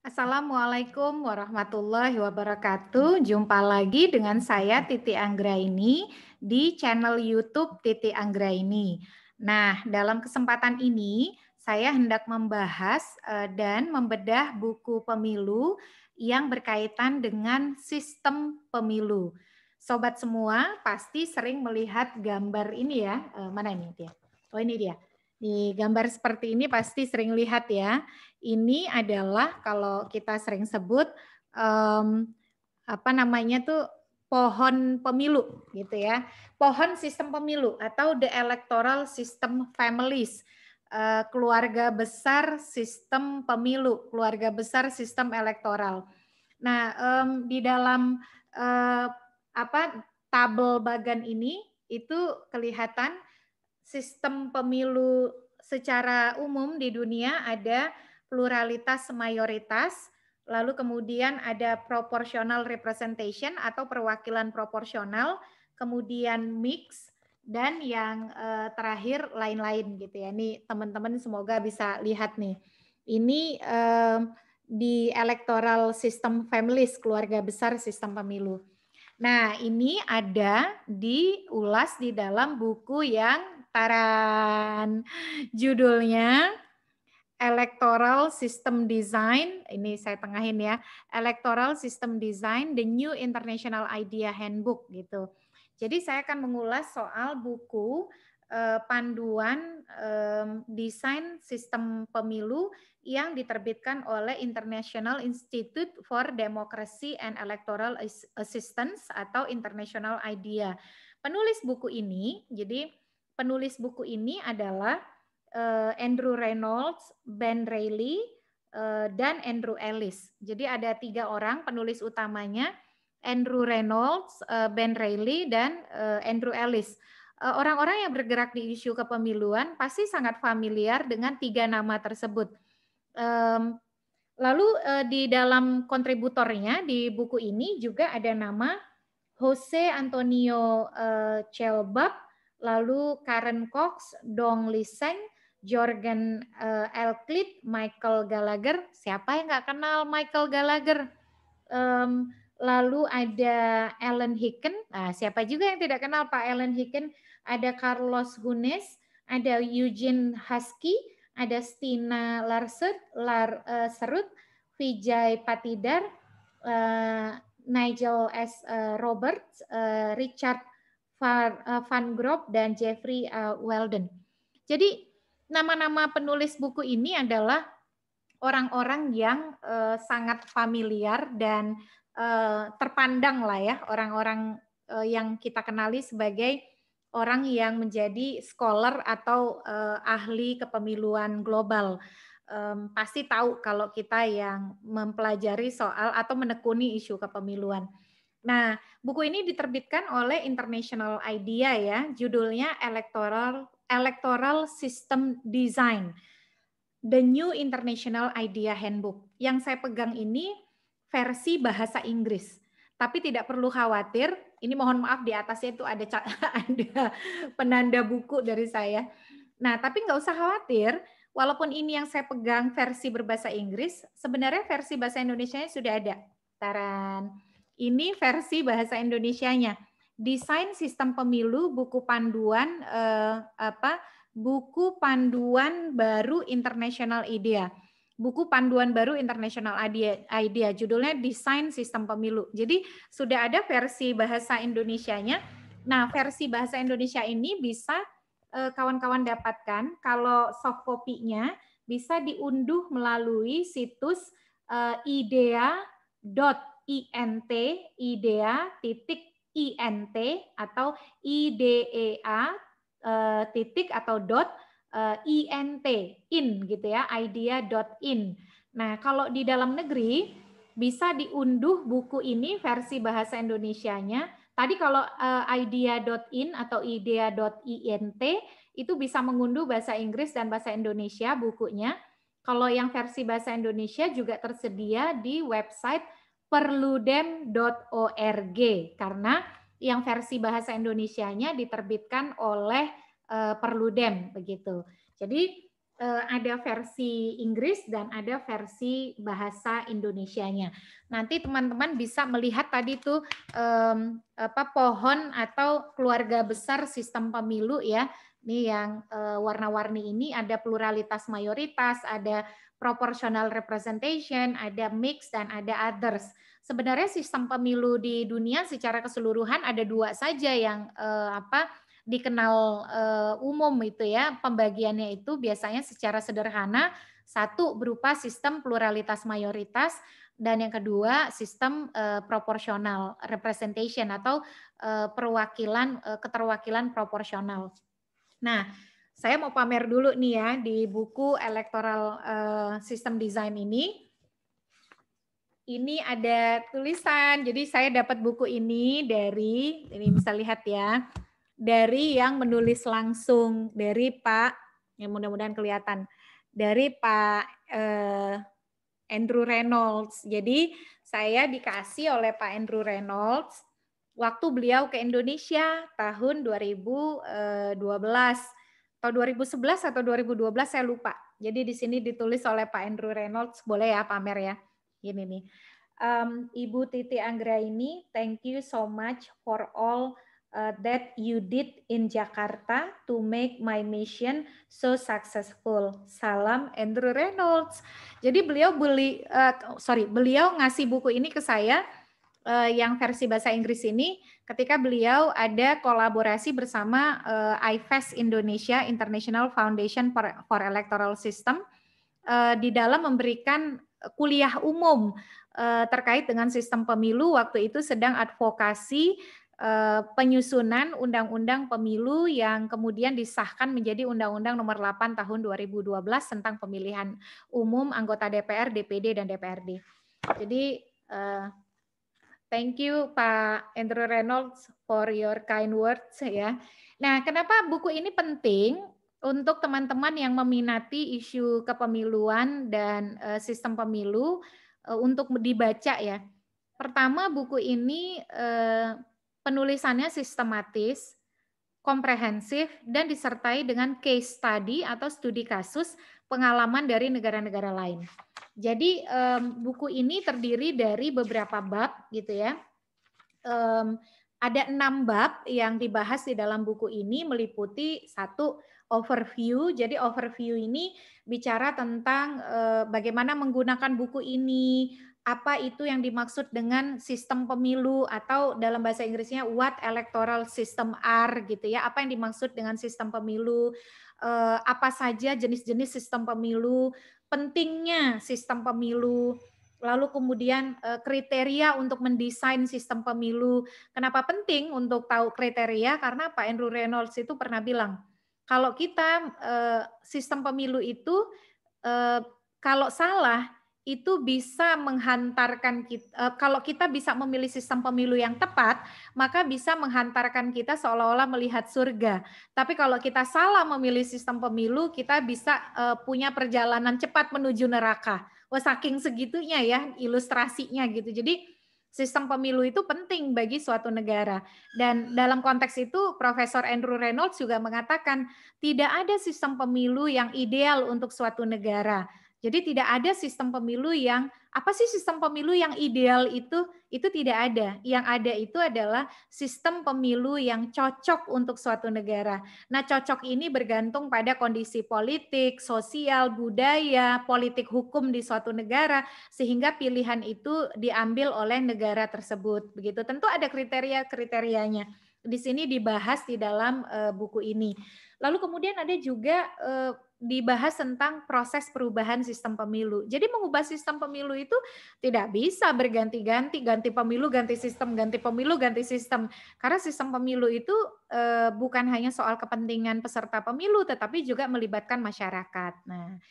Assalamualaikum warahmatullahi wabarakatuh. Jumpa lagi dengan saya Titi Anggraini di channel YouTube Titi Anggraini. Nah, dalam kesempatan ini saya hendak membahas dan membedah buku pemilu yang berkaitan dengan sistem pemilu. Sobat semua pasti sering melihat gambar ini ya. Mana ini dia? Oh, ini dia. Di gambar seperti ini pasti sering lihat ya. Ini adalah kalau kita sering sebut apa namanya tuh pohon pemilu gitu ya. Pohon sistem pemilu atau the electoral system families. Keluarga besar sistem pemilu, keluarga besar sistem elektoral. Nah, di dalam eh, apa tabel bagan ini itu kelihatan sistem pemilu secara umum di dunia ada pluralitas mayoritas, lalu kemudian ada proportional representation atau perwakilan proporsional, kemudian mix, dan yang terakhir lain-lain gitu ya. Ini teman-teman semoga bisa lihat nih. Ini di electoral system families, keluarga besar sistem pemilu. Nah, ini ada diulas di dalam buku yang taran judulnya Electoral System Design. Ini saya tengahin ya. Electoral System Design, The New International Idea Handbook gitu. Jadi saya akan mengulas soal buku panduan desain sistem pemilu yang diterbitkan oleh International Institute for Democracy and Electoral Assistance atau International IDEA. Penulis buku ini, jadi penulis buku ini adalah Andrew Reynolds, Ben Reilly, dan Andrew Ellis. Jadi ada 3 orang penulis utamanya, Andrew Reynolds, Ben Reilly, dan Andrew Ellis. Orang-orang yang bergerak di isu kepemiluan pasti sangat familiar dengan 3 nama tersebut. Lalu di dalam kontributornya di buku ini juga ada nama Jose Antonio Chelbap, lalu Karen Cox, Dong Liseng, Jorgen Elklit, Michael Gallagher. Siapa yang nggak kenal Michael Gallagher? Lalu ada Alan Hicken. Nah, siapa juga yang tidak kenal Pak Alan Hicken? Ada Carlos Hunes, ada Eugene Husky, ada Stina Serut, Vijay Patidar, Nigel S. Roberts, Richard Van Grove, dan Jeffrey Weldon. Jadi nama-nama penulis buku ini adalah orang-orang yang sangat familiar dan terpandang lah ya, orang-orang yang kita kenali sebagai orang yang menjadi scholar atau ahli kepemiluan global. Pasti tahu kalau kita yang mempelajari soal atau menekuni isu kepemiluan. Nah, buku ini diterbitkan oleh International IDEA ya, judulnya Electoral System Design, The New International IDEA Handbook. Yang saya pegang ini versi bahasa Inggris. Tapi tidak perlu khawatir, ini mohon maaf di atasnya itu ada ada penanda buku dari saya. Nah, tapi nggak usah khawatir, walaupun ini yang saya pegang versi berbahasa Inggris, sebenarnya versi bahasa Indonesianya sudah ada. Taran. Ini versi bahasa Indonesianya. Desain Sistem Pemilu, buku panduan buku panduan baru International IDEA. Buku panduan baru International IDEA, judulnya Desain Sistem Pemilu. Jadi sudah ada versi bahasa Indonesianya. Nah, versi bahasa Indonesia ini bisa kawan-kawan dapatkan kalau soft copy-nya bisa diunduh melalui situs idea.int, idea.int atau idea titik atau dot int in gitu ya, idea.in. Nah, kalau di dalam negeri bisa diunduh buku ini versi bahasa Indonesianya. Tadi kalau idea.in atau idea.int itu bisa mengunduh bahasa Inggris dan bahasa Indonesia bukunya. Kalau yang versi bahasa Indonesia juga tersedia di website perludem.org karena yang versi bahasa Indonesianya diterbitkan oleh Perludem begitu. Jadi ada versi Inggris dan ada versi bahasa Indonesianya. Nanti teman-teman bisa melihat tadi tuh pohon atau keluarga besar sistem pemilu ya. Ini yang warna-warni ini ada pluralitas mayoritas, ada proportional representation, ada mix dan ada others. Sebenarnya sistem pemilu di dunia secara keseluruhan ada dua saja yang dikenal umum itu ya, pembagiannya itu biasanya secara sederhana, satu berupa sistem pluralitas mayoritas dan yang kedua sistem proporsional representation atau keterwakilan proporsional. Nah, saya mau pamer dulu nih ya di buku Electoral System Design ini. Ini ada tulisan. Jadi saya dapat buku ini bisa lihat ya, dari yang menulis langsung dari Pak, yang mudah-mudahan kelihatan, dari Pak Andrew Reynolds. Jadi saya dikasih oleh Pak Andrew Reynolds waktu beliau ke Indonesia tahun 2012 atau 2011 atau 2012 saya lupa. Jadi di sini ditulis oleh Pak Andrew Reynolds, boleh ya pamer ya. Ini nih. Ibu Titi Anggraini, thank you so much for all that you did in Jakarta to make my mission so successful. Salam Andrew Reynolds. Jadi beliau beliau ngasih buku ini ke saya yang versi bahasa Inggris ini ketika beliau ada kolaborasi bersama IFES Indonesia International Foundation for Electoral System di dalam memberikan kuliah umum terkait dengan sistem pemilu. Waktu itu sedang advokasi penyusunan undang-undang pemilu yang kemudian disahkan menjadi Undang-Undang Nomor 8 Tahun 2012 tentang pemilihan umum anggota DPR, DPD, dan DPRD. Jadi thank you Pak Andrew Reynolds for your kind words ya. Nah, kenapa buku ini penting untuk teman-teman yang meminati isu kepemiluan dan sistem pemilu untuk dibaca ya. Pertama, buku ini penulisannya sistematis, komprehensif, dan disertai dengan case study atau studi kasus pengalaman dari negara-negara lain. Jadi buku ini terdiri dari beberapa bab gitu ya. Ada 6 bab yang dibahas di dalam buku ini, meliputi satu overview. Jadi overview ini bicara tentang bagaimana menggunakan buku ini, apa itu yang dimaksud dengan sistem pemilu, atau dalam bahasa Inggrisnya what electoral system are gitu ya, apa yang dimaksud dengan sistem pemilu, apa saja jenis-jenis sistem pemilu, pentingnya sistem pemilu, lalu kemudian kriteria untuk mendesain sistem pemilu. Kenapa penting untuk tahu kriteria? Karena Pak Andrew Reynolds itu pernah bilang, kalau kita sistem pemilu itu kalau salah itu bisa menghantarkan kita, kalau kita bisa memilih sistem pemilu yang tepat, maka bisa menghantarkan kita seolah-olah melihat surga. Tapi kalau kita salah memilih sistem pemilu, kita bisa punya perjalanan cepat menuju neraka. Wah, saking segitunya ya ilustrasinya gitu. Jadi sistem pemilu itu penting bagi suatu negara. Dan dalam konteks itu Profesor Andrew Reynolds juga mengatakan tidak ada sistem pemilu yang ideal untuk suatu negara. Jadi tidak ada sistem pemilu yang, apa sih sistem pemilu yang ideal itu tidak ada. Yang ada itu adalah sistem pemilu yang cocok untuk suatu negara. Nah, cocok ini bergantung pada kondisi politik, sosial, budaya, politik hukum di suatu negara, sehingga pilihan itu diambil oleh negara tersebut. Begitu. Tentu ada kriteria-kriterianya. Di sini dibahas di dalam buku ini. Lalu kemudian ada juga dibahas tentang proses perubahan sistem pemilu. Jadi mengubah sistem pemilu itu tidak bisa berganti-ganti, ganti pemilu, ganti sistem, ganti pemilu, ganti sistem. Karena sistem pemilu itu bukan hanya soal kepentingan peserta pemilu, tetapi juga melibatkan masyarakat. Nah,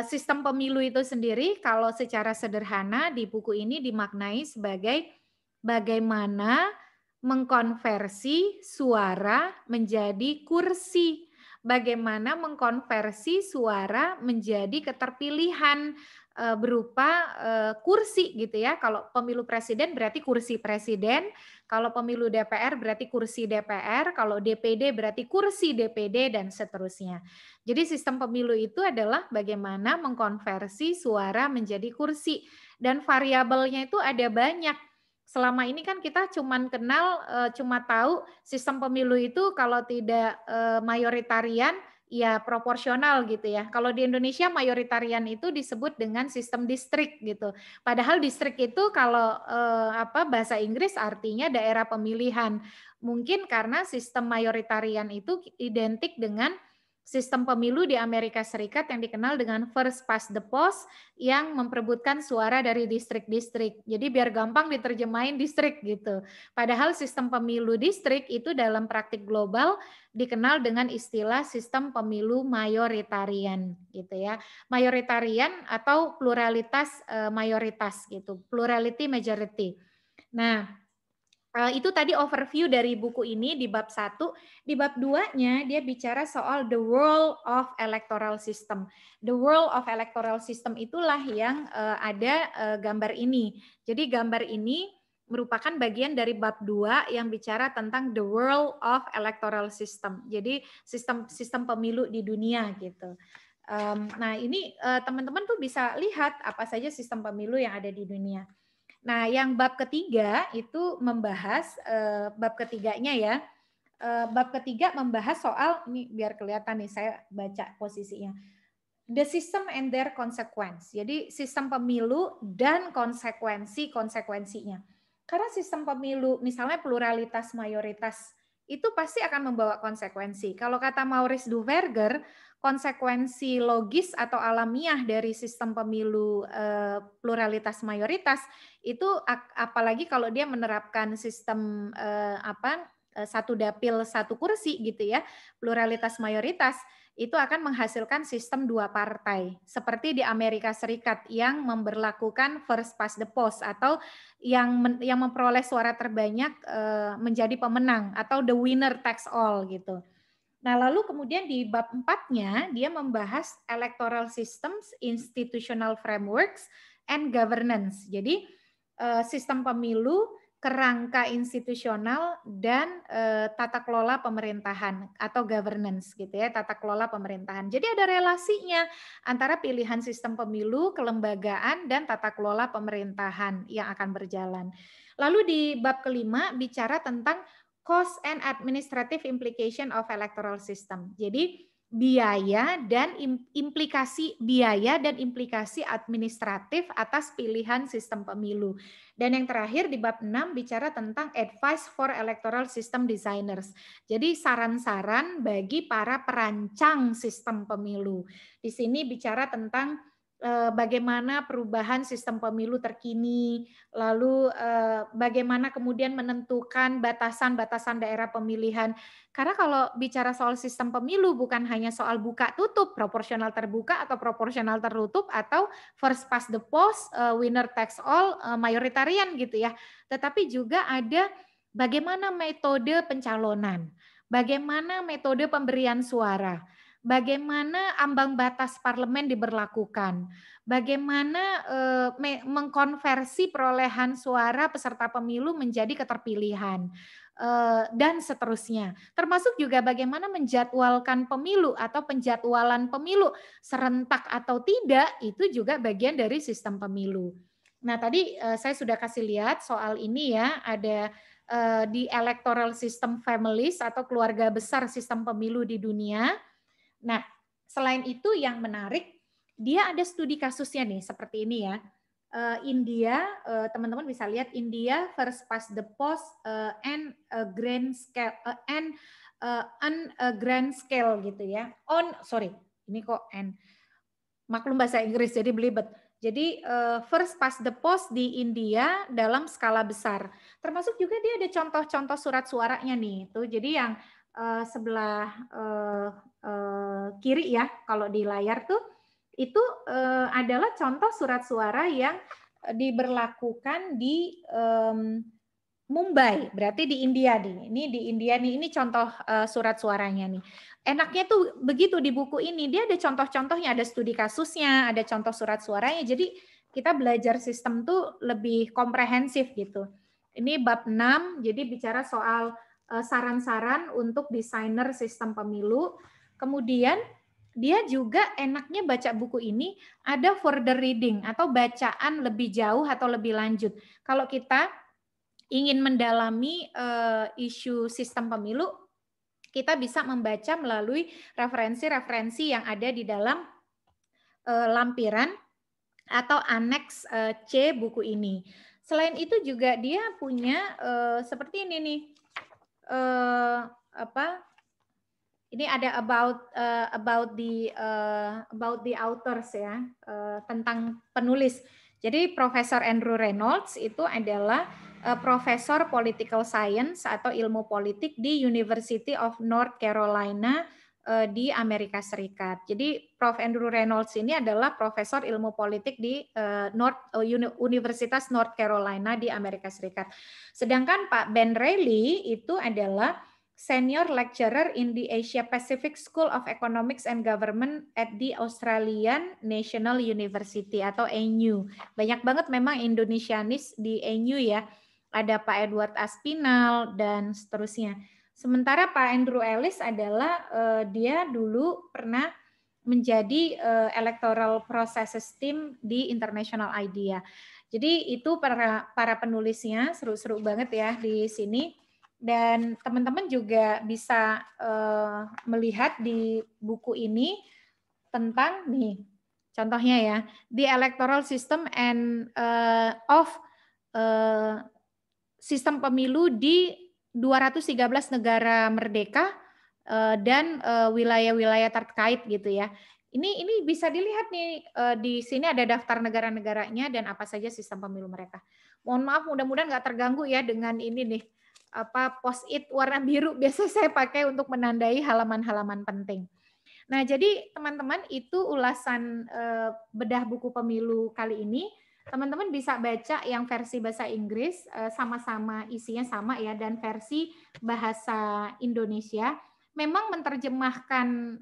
sistem pemilu itu sendiri kalau secara sederhana di buku ini dimaknai sebagai bagaimana mengkonversi suara menjadi kursi. bagaimana mengkonversi suara menjadi keterpilihan berupa kursi gitu ya. Kalau pemilu presiden berarti kursi presiden, kalau pemilu DPR berarti kursi DPR, kalau DPD berarti kursi DPD dan seterusnya. Jadi sistem pemilu itu adalah bagaimana mengkonversi suara menjadi kursi dan variabelnya itu ada banyak. Selama ini kan kita cuma tahu sistem pemilu itu kalau tidak mayoritarian ya proporsional gitu ya. Kalau di Indonesia mayoritarian itu disebut dengan sistem distrik gitu. Padahal distrik itu kalau bahasa Inggris artinya daerah pemilihan. Mungkin karena sistem mayoritarian itu identik dengan sistem pemilu di Amerika Serikat yang dikenal dengan first past the post yang memperebutkan suara dari distrik-distrik. Jadi biar gampang diterjemahin distrik gitu. Padahal sistem pemilu distrik itu dalam praktik global dikenal dengan istilah sistem pemilu mayoritarian gitu ya. Mayoritarian atau pluralitas mayoritas gitu, plurality majority. Nah, itu tadi overview dari buku ini di bab 1. Di bab 2-nya dia bicara soal the world of electoral system. The world of electoral system itulah yang ada gambar ini. Jadi gambar ini merupakan bagian dari bab 2 yang bicara tentang the world of electoral system. Jadi sistem pemilu di dunia gitu. Nah, ini teman-teman tuh bisa lihat apa saja sistem pemilu yang ada di dunia. Nah, yang bab ketiga itu membahas bab ketiganya ya. Bab ketiga membahas soal ini biar kelihatan nih saya baca posisinya. The system and their consequence. Jadi sistem pemilu dan konsekuensinya. Karena sistem pemilu misalnya pluralitas mayoritas itu pasti akan membawa konsekuensi. Kalau kata Maurice Duverger, konsekuensi logis atau alamiah dari sistem pemilu pluralitas mayoritas itu apalagi kalau dia menerapkan sistem satu dapil satu kursi gitu ya, pluralitas mayoritas itu akan menghasilkan sistem dua partai seperti di Amerika Serikat yang memberlakukan first past the post atau yang memperoleh suara terbanyak menjadi pemenang atau the winner takes all gitu. Nah, lalu kemudian di bab 4-nya dia membahas electoral systems, institutional frameworks, and governance. Jadi sistem pemilu, kerangka institusional, dan tata kelola pemerintahan atau governance gitu ya, tata kelola pemerintahan. Jadi ada relasinya antara pilihan sistem pemilu, kelembagaan, dan tata kelola pemerintahan yang akan berjalan. Lalu di bab kelima bicara tentang cost and administrative implication of electoral system. Jadi biaya dan implikasi administratif atas pilihan sistem pemilu. Dan yang terakhir di bab 6 bicara tentang advice for electoral system designers. Jadi saran-saran bagi para perancang sistem pemilu. Di sini bicara tentang bagaimana perubahan sistem pemilu terkini, lalu bagaimana kemudian menentukan batasan-batasan daerah pemilihan. Karena kalau bicara soal sistem pemilu bukan hanya soal buka tutup, proporsional terbuka atau proporsional tertutup atau first past the post, winner takes all, mayoritarian gitu ya. Tetapi juga ada bagaimana metode pencalonan, bagaimana metode pemberian suara, bagaimana ambang batas parlemen diberlakukan, bagaimana mengkonversi perolehan suara peserta pemilu menjadi keterpilihan, dan seterusnya. Termasuk juga bagaimana menjadwalkan pemilu atau penjadwalan pemilu serentak atau tidak, itu juga bagian dari sistem pemilu. Nah, tadi saya sudah kasih lihat soal ini ya, ada di electoral system families atau keluarga besar sistem pemilu di dunia. Nah, selain itu yang menarik, dia ada studi kasusnya nih, seperti ini ya. India, teman-teman bisa lihat India first past the post and a grand scale grand scale gitu ya. Ini kok maklum bahasa Inggris jadi belibet. Jadi first past the post di India dalam skala besar. Termasuk juga dia ada contoh-contoh surat suaranya nih. Tuh, jadi yang sebelah kiri ya, kalau di layar tuh itu adalah contoh surat suara yang diberlakukan di Mumbai, berarti di India nih. Ini di India nih, ini contoh surat suaranya nih. Enaknya tuh begitu di buku ini, dia ada contoh-contohnya, ada studi kasusnya, ada contoh surat suaranya. Jadi kita belajar sistem tuh lebih komprehensif gitu. Ini bab 6, jadi bicara soal saran-saran untuk desainer sistem pemilu. Kemudian dia juga enaknya baca buku ini ada further reading atau bacaan lebih jauh atau lebih lanjut. Kalau kita ingin mendalami isu sistem pemilu, kita bisa membaca melalui referensi-referensi yang ada di dalam lampiran atau aneks C buku ini. Selain itu juga dia punya seperti ini nih, ini ada about the authors ya, tentang penulis. Jadi Profesor Andrew Reynolds itu adalah Profesor Political Science atau ilmu politik di University of North Carolina di Amerika Serikat. Jadi Prof. Andrew Reynolds ini adalah Profesor ilmu politik di Universitas North Carolina di Amerika Serikat. Sedangkan Pak Ben Reilly itu adalah Senior Lecturer in the Asia Pacific School of Economics and Government at the Australian National University atau ANU. Banyak banget memang Indonesianis di ANU ya. Ada Pak Edward Aspinall dan seterusnya. Sementara Pak Andrew Ellis adalah dia dulu pernah menjadi electoral processes team di International IDEA. Jadi itu para penulisnya seru-seru banget ya di sini. Dan teman-teman juga bisa melihat di buku ini tentang nih contohnya ya, the electoral system and of sistem pemilu di 213 negara merdeka dan wilayah-wilayah terkait gitu ya. Ini bisa dilihat nih di sini ada daftar negara-negaranya dan apa saja sistem pemilu mereka. Mohon maaf, mudah-mudahan nggak terganggu ya dengan ini nih post-it warna biru biasa saya pakai untuk menandai halaman-halaman penting. Nah, jadi teman-teman itu ulasan bedah buku pemilu kali ini. Teman-teman bisa baca yang versi bahasa Inggris, sama-sama isinya sama ya, dan versi bahasa Indonesia. Memang menerjemahkan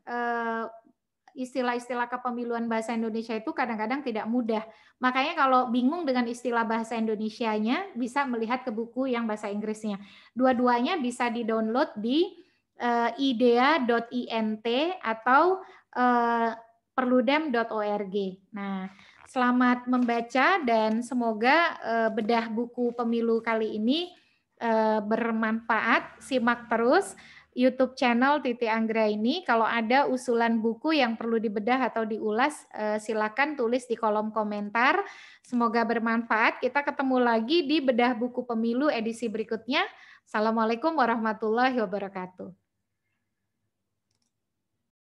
istilah-istilah kepemiluan bahasa Indonesia itu kadang-kadang tidak mudah. Makanya kalau bingung dengan istilah bahasa Indonesianya, bisa melihat ke buku yang bahasa Inggrisnya. Dua-duanya bisa di-download di idea.int atau perludem.org. Nah, selamat membaca dan semoga bedah buku pemilu kali ini bermanfaat. Simak terus YouTube channel Titi Anggraini. Kalau ada usulan buku yang perlu dibedah atau diulas, silakan tulis di kolom komentar. Semoga bermanfaat. Kita ketemu lagi di bedah buku pemilu edisi berikutnya. Assalamualaikum warahmatullahi wabarakatuh.